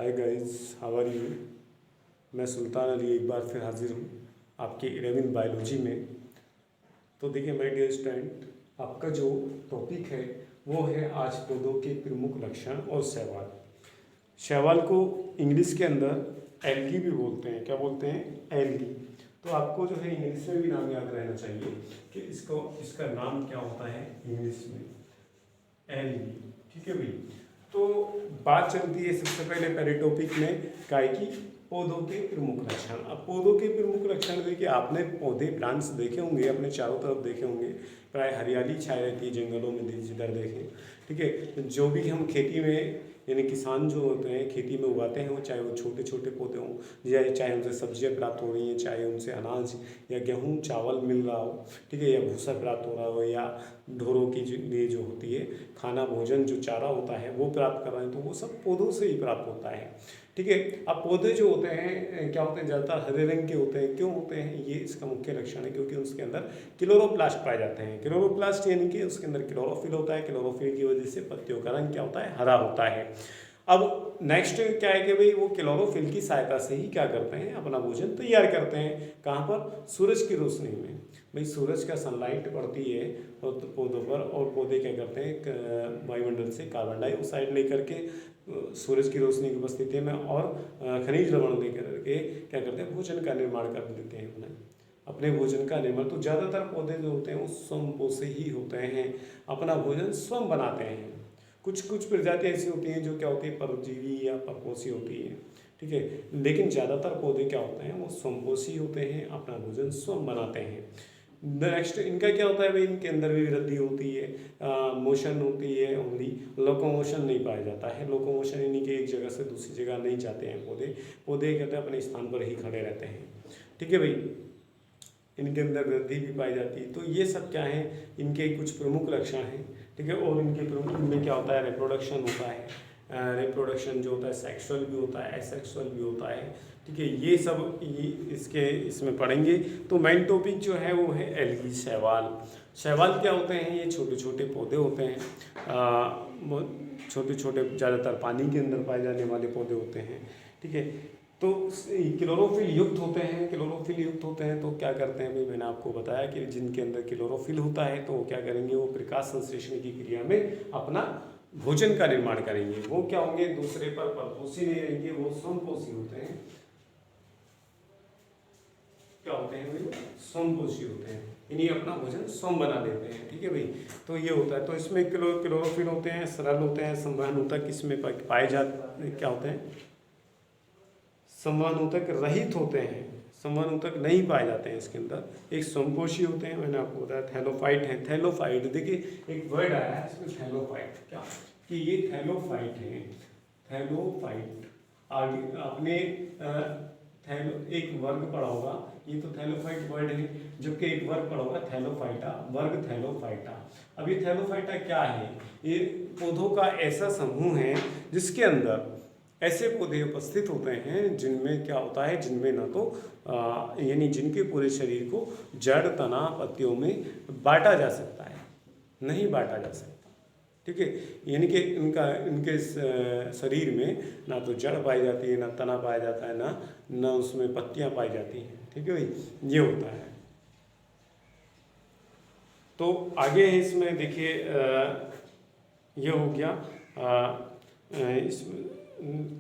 Hi guys, how are you. मैं सुल्तान अली एक बार फिर हाजिर हूँ आपके 11वीं बायोलॉजी में। तो देखिए माय डियर स्टूडेंट, आपका जो टॉपिक है वो है आज पौधों के प्रमुख लक्षण और शैवाल। शैवाल को इंग्लिश के अंदर एल्गी भी बोलते हैं। क्या बोलते हैं? एल्गी। तो आपको जो है इंग्लिश में भी नाम याद रहना चाहिए कि इसका नाम क्या होता है इंग्लिश में, एल्गी। ठीक है भाई। तो बात चलती है सबसे पहले टॉपिक में काय की पौधों के प्रमुख लक्षण। अब पौधों के प्रमुख लक्षण देखिए, आपने पौधे प्लांट्स देखे होंगे, अपने चारों तरफ देखे होंगे, प्राय हरियाली छाई रहती है जंगलों में जिधर देखें। ठीक है, तो जो भी हम खेती में यानी किसान जो होते हैं खेती में उगाते हैं, वो चाहे वो छोटे छोटे पौधे हों या चाहे उनसे सब्जियां प्राप्त हो रही हैं, चाहे उनसे अनाज या गेहूँ चावल मिल रहा हो, ठीक है, या भूसा प्राप्त हो रहा हो, या ढोरों की लिए जो होती है खाना भोजन जो चारा होता है वो प्राप्त कर रहे हैं, तो वो सब पौधों से ही प्राप्त होता है। ठीक है। अब पौधे जो होते हैं क्या होते हैं, ज़्यादातर हरे रंग के होते हैं। क्यों होते हैं? ये इसका मुख्य लक्षण है क्योंकि उसके अंदर क्लोरोप्लास्ट पाए जाते हैं। क्लोरोप्लास्ट यानी कि उसके अंदर क्लोरोफिल होता है। क्लोरोफिल की वजह से पत्तियों का रंग क्या होता है? हरा होता है। अब नेक्स्ट क्या है कि भाई वो क्लोरोफिल की सहायता से ही क्या करते हैं? अपना भोजन तैयार करते हैं। कहाँ पर? सूरज की रोशनी में। भाई सूरज का सनलाइट पड़ती है पौधों पर, और पौधे क्या करते हैं? वायुमंडल से कार्बन डाइऑक्साइड लेकर के सूरज की रोशनी की उपस्थिति में और खनिज लवण लेकर के क्या करते हैं? भोजन का निर्माण कर देते हैं उन्हें, अपने भोजन का निर्माण। तो ज़्यादातर पौधे जो होते हैं वो स्वयंपोषी ही होते हैं, अपना भोजन स्वयं बनाते हैं। कुछ कुछ प्रजातियाँ ऐसी होती हैं जो क्या होती है? परजीवी या परपोषी होती है। ठीक है, लेकिन ज़्यादातर पौधे क्या होते हैं? वो स्वयंपोषी होते हैं, अपना भोजन स्वयं बनाते हैं। नेक्स्ट इनका क्या होता है भाई? इनके अंदर भी वृद्धि होती है, मोशन होती है, ओनली लोकोमोशन नहीं पाया जाता है। लोकोमोशन यानी कि एक जगह से दूसरी जगह नहीं जाते हैं पौधे। पौधे कहते हैं अपने स्थान पर ही खड़े रहते हैं। ठीक है भाई, इनके अंदर वृद्धि भी पाई जाती है। तो ये सब क्या है? इनके कुछ प्रमुख लक्षण हैं। ठीक है, और इनके प्रमुख इनमें क्या होता है? रिप्रोडक्शन होता है। रिप्रोडक्शन जो होता है सेक्सुअल भी होता है, एसेक्सुअल भी होता है। ठीक है, ये सब इसमें पढ़ेंगे। तो मेन टॉपिक जो है वो है एल्गी, शैवाल। शैवाल क्या होते हैं? ये छोटे छोटे पौधे होते हैं, छोटे छोटे ज़्यादातर पानी के अंदर पाए जाने वाले पौधे होते हैं। ठीक है, तो क्लोरोफिल युक्त होते हैं। क्लोरोफिल युक्त होते हैं तो क्या करते हैं भाई? मैंने आपको बताया कि जिनके अंदर क्लोरोफिल होता है तो वो क्या करेंगे? वो प्रकाश संश्लेषण की क्रिया में अपना भोजन का निर्माण करेंगे। वो क्या होंगे? दूसरे पर परपोषी नहीं रहेंगे, वो स्वयंपोषी होते हैं। क्या होते हैं भाई? स्वयंपोषी होते हैं, इन्हीं अपना भोजन स्वयं बना लेते हैं। ठीक है भाई, तो ये होता है। तो इसमें क्लोरोफिल होते हैं, सरल होते हैं, संवहनोतक इसमें पाए जाते क्या होते हैं? संवहनोतक रहित होते हैं, संवहनोतक नहीं पाए जाते हैं इसके अंदर। एक स्वयंपोषी होते हैं, मैंने आपको बताया थैलोफाइट है। थैलोफाइट देखिए एक वर्ड आया है इसमें थैलोफाइट, क्या कि ये थैलोफाइट है। थैलोफाइट आगे आपने एक वर्ग पढ़ा होगा, ये तो थैलोफाइट वर्ड है, जबकि एक वर्ग पढ़ा होगा थैलोफाइटा, वर्ग थैलोफाइटा। अब ये थैलोफाइटा क्या है? ये पौधों का ऐसा समूह है जिसके अंदर ऐसे पौधे उपस्थित होते हैं जिनमें क्या होता है? जिनमें ना तो यानी जिनके पूरे शरीर को जड़ तना पत्तियों में बांटा जा सकता है, नहीं बांटा जा सकता। ठीक है, यानी कि इनके शरीर में ना तो जड़ पाई जाती है, ना तना पाया जाता है, ना उसमें पत्तियां पाई जाती हैं। ठीक है भाई, ये होता है। तो आगे इसमें देखिए ये हो गया इस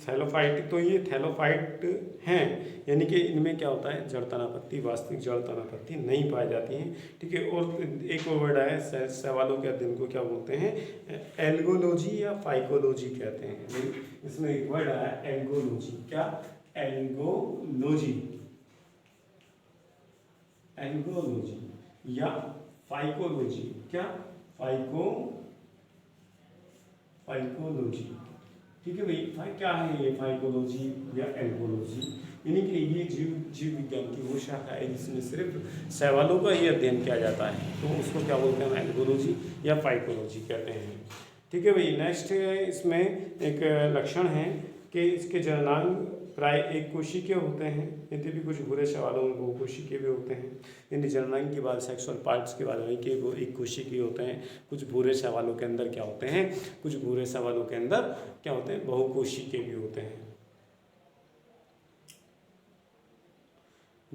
थैलोफाइट। तो ये थैलोफाइट हैं, यानी कि इनमें क्या होता है? जड़ तना पत्ती, वास्तविक जड़ तना पत्ती नहीं पाई जाती हैं। ठीक है, और एक और वर्ड है शैवालों के अध्ययन को क्या बोलते हैं? एल्गोलॉजी या फाइकोलॉजी कहते हैं। इसमें एक वर्ड आया एल्गोलॉजी। क्या? एल्गोलॉजी, एल्गोलॉजी या फाइकोलॉजी। क्या? फाइकोलॉजी। ठीक है भाई, क्या है ये फाइकोलॉजी या एल्गोलॉजी? यानी कि ये जीव विज्ञान की वो शाखा है जिसमें सिर्फ शैवालों का ही अध्ययन किया जाता है, तो उसको क्या बोलते हैं? एल्गोलॉजी या फाइकोलॉजी कहते हैं। ठीक है भाई, नेक्स्ट इसमें एक लक्षण है कि इसके जननांग प्राय एक कोशिकीय होते हैं, यद्यपि कुछ भूरे शैवालों में बहुकोशिकीय भी होते हैं। यानी जननांग की बात सेक्सुअल पार्ट्स की बात है कि वो एक कोशिकीय होते हैं। कुछ भूरे शैवालों के अंदर क्या होते हैं? कुछ भूरे शैवालों के अंदर क्या होते हैं? बहुकोशिकीय भी होते हैं।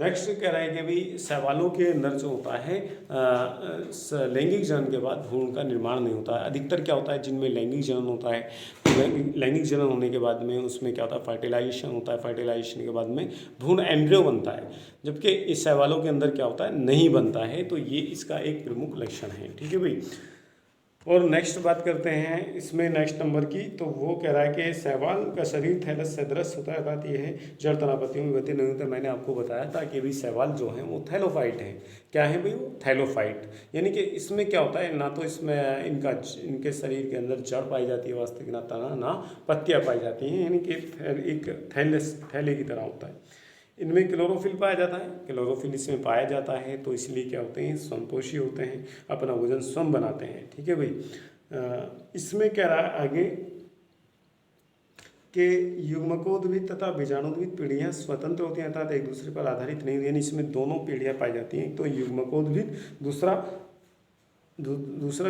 नेक्स्ट कह रहा है कि भाई शैवालों के अंदर जो होता है लैंगिक जनन के बाद भ्रूण का निर्माण नहीं होता है। अधिकतर क्या होता है जिनमें लैंगिक जनन होता है, तो लैंगिक जनन होने के बाद में उसमें क्या होता है फर्टिलाइजेशन होता है, फर्टिलाइजेशन के बाद में भ्रूण एम्ब्रियो बनता है, जबकि इस शैवालों के अंदर क्या होता है नहीं बनता है। तो ये इसका एक प्रमुख लक्षण है। ठीक है भाई। और नेक्स्ट बात करते हैं इसमें नेक्स्ट नंबर की, तो वो कह रहा है कि शैवाल का शरीर थैलस सदृश होता है, अर्थात ये है जड़ तनापत्तियों में गति नहीं होता। मैंने आपको बताया था कि भी शैवाल जो है वो थैलोफाइट है। क्या है भाई? वो थैलोफाइट, यानी कि इसमें क्या होता है ना तो इसमें इनके शरीर के अंदर जड़ पाई जाती है वास्तविक, ना तना ना पत्तियाँ पाई जाती हैं, यानी कि एक थैले की तरह होता है। इनमें क्लोरोफिल पाया जाता है, क्लोरोफिल इसमें पाया जाता है, तो इसलिए क्या होते हैं स्वयंपोषी होते हैं, अपना भोजन स्वयं बनाते हैं। ठीक है भाई। इसमें कह रहा है आगे कि युग्मकोद्भिद तथा बीजाणुद्भिद पीढ़ियाँ स्वतंत्र होती हैं, अर्थात एक दूसरे पर आधारित नहीं होती, यानी इसमें दोनों पीढ़ियाँ पाई जाती हैं, तो युग्मकोद्भिद दूसरा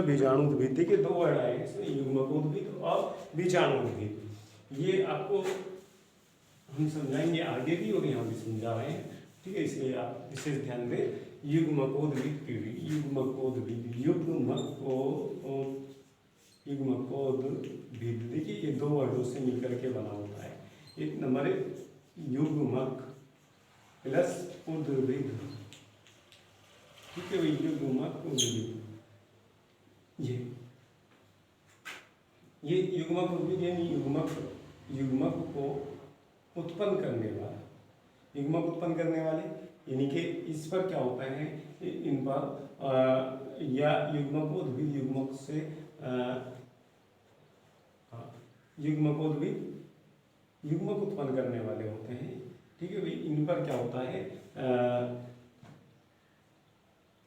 बीजाणुद्भिद। देखिए दो वर्ड आए इसमें, युग्मकोद्भिद और बीजाणुद्भिद। ये आपको हम समझाएंगे आगे भी और यहाँ भी समझा रहे हैं। ठीक है, इसलिए आप विशेष ध्यान दें। युग्मकोद्भिद पीढ़ी, युग्मकोद्भिद, देखिए ये दो वर्डों से मिलकर के बना होता है। एक नंबर है युग्मक प्लस उद्भिद। ठीक है भाई, युग्मक उद्भिद, ये युग्मक उद्भिद यानी युग्मक को उत्पन्न करने वाला, युग्मक उत्पन्न करने वाले, यानी कि इस पर क्या होता है इन पर या युग्मकोद्भिद युग्मक से युग्मकोद्भिद युग्मक उत्पन्न करने वाले होते हैं। ठीक है भाई, इन पर क्या होता है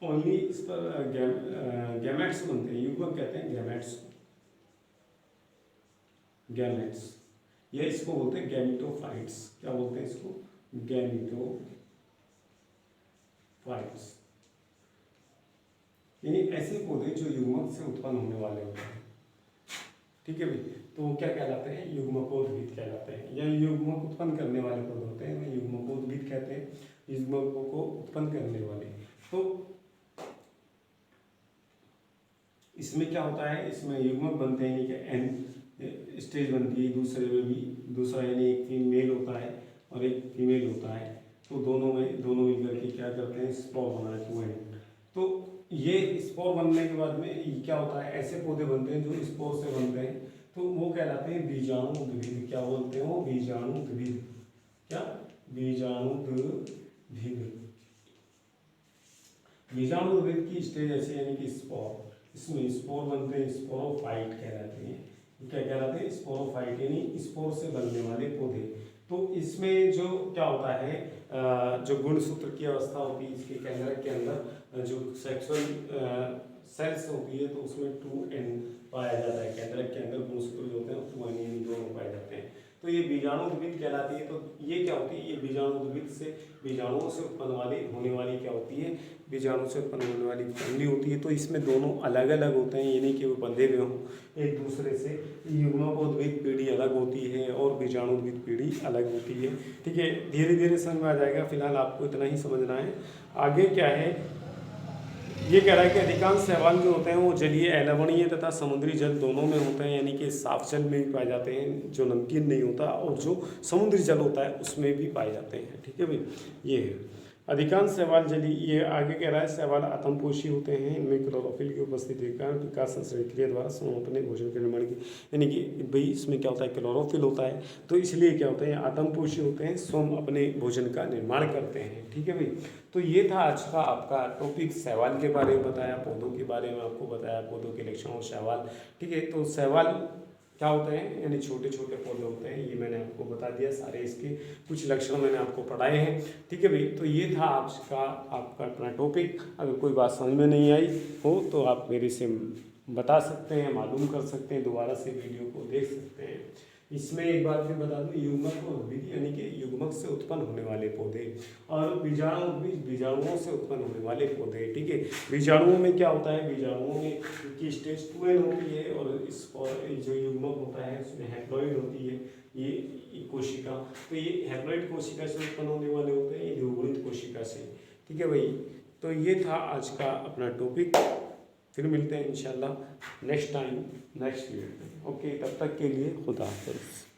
ओनली इस पर गैमेट्स बनते हैं। युग्मक कहते हैं गैमेट्स, या इसको बोलते हैं गैमेटोफाइट्स। क्या बोलते हैं इसको? गैमेटोफाइट्स, यानी ऐसे पौधे जो युग्मक से उत्पन्न होने वाले होते हैं। ठीक है भाई, तो वो क्या कहलाते हैं? युग्मकोद्भिद कहलाते हैं, या युग्मक उत्पन्न करने वाले पौधे होते हैं, युग्मकोद्भिद कहते हैं युग्मकों को उत्पन्न करने वाले। तो इसमें क्या होता है, इसमें युग्मक बनते हैं, कि एन स्टेज बनती है, दूसरे में भी दूसरा, यानी एक मेल होता है और एक फीमेल होता है, तो दोनों मिलकर के क्या करते हैं स्पोर बनाते हैं। तो ये स्पोर बनने के बाद में क्या होता है, ऐसे पौधे बनते हैं जो स्पोर से बनते हैं, तो वो कहलाते हैं बीजाणुद्भिद। क्या बोलते हैं वो? बीजाणुद्भिद। क्या? बीजाणुद्भिद की स्टेज ऐसे, यानी कि स्पोर, इसमें स्पोर बनते हैं, स्पोरोफाइट कहलाते हैं। क्या कहलाते हैं? स्पोरोफाइट, यानी स्पोर से बनने वाले पौधे। तो इसमें जो क्या होता है जो गुणसूत्र की अवस्था होती है, इसके केंद्रक के अंदर जो सेक्सुअल सेल्स होती है, तो उसमें 2n पाया जाता है। केंद्रक के अंदर गुणसूत्र जो होते हैं 2n, यानी दोनों पाए जाते हैं। तो ये बीजाणुद्भिद कहलाती है। तो ये क्या होती है? ये बीजाणुद्भिद से बीजाणुओं से उत्पन्न होने वाली क्या होती है? बीजाणु से उत्पन्न होने वाली फैमिली होती है। तो इसमें दोनों अलग अलग होते हैं, यानी कि वो बंधे हुए हों एक दूसरे से। युग्मकोद्भिद पीढ़ी अलग होती है और बीजाणुद्भिद पीढ़ी अलग होती है। ठीक है, धीरे धीरे समझ में आ जाएगा, फिलहाल आपको इतना ही समझना है। आगे क्या है, ये कह रहा है कि अधिकांश शैवाल जो होते हैं वो जलीय अलवणीय तथा समुद्री जल दोनों में होते हैं, यानी कि साफ जल में भी पाए जाते हैं जो नमकीन नहीं होता, और जो समुद्री जल होता है उसमें भी पाए जाते हैं। ठीक है भाई, ये है अधिकांश शैवाल जलीय। ये आगे कह रहा है शैवाल आत्मपोषी होते हैं, इनमें क्लोरोफिल की उपस्थिति के कारण विकास क्रिया द्वारा अपने भोजन के निर्माण की, यानी कि भाई इसमें क्या होता है क्लोरोफिल होता है, तो इसलिए क्या होता है आत्मपोषी होते हैं, स्वयं अपने भोजन का निर्माण करते हैं। ठीक है भाई, तो ये था आज का आपका टॉपिक, शैवाल के बारे में बताया, पौधों के बारे में आपको बताया, पौधों के लक्षण और शैवाल। ठीक है, तो शैवाल क्या होते हैं, यानी छोटे छोटे पौधे होते हैं, ये मैंने आपको बता दिया, सारे इसके कुछ लक्षण मैंने आपको पढ़ाए हैं। ठीक है भाई, तो ये था आज का आपका अपना टॉपिक। अगर कोई बात समझ में नहीं आई हो तो आप मेरे से बता सकते हैं, मालूम कर सकते हैं, दोबारा से वीडियो को देख सकते हैं। इसमें एक बात भी बता दूं, युग्मक और उद्भिद यानी कि युग्मक से उत्पन्न होने वाले पौधे, और बीजाणुओं से उत्पन्न होने वाले पौधे। ठीक है, बीजाणुओं में क्या होता है, बीजाणुओं में की स्टेज 2n होती है, और जो युग्मक होता है उसमें हैप्लॉइड होती है ये कोशिका। तो ये हैप्लॉइड कोशिका से उत्पन्न होने वाले होते हैं, ये द्विगुणित कोशिका ठीक है भाई, तो ये था आज का अपना टॉपिक। फिर मिलते हैं इंशाल्लाह नेक्स्ट टाइम नेक्स्ट वीडियो में। ओके, तब तक के लिए खुदा हाफिज़।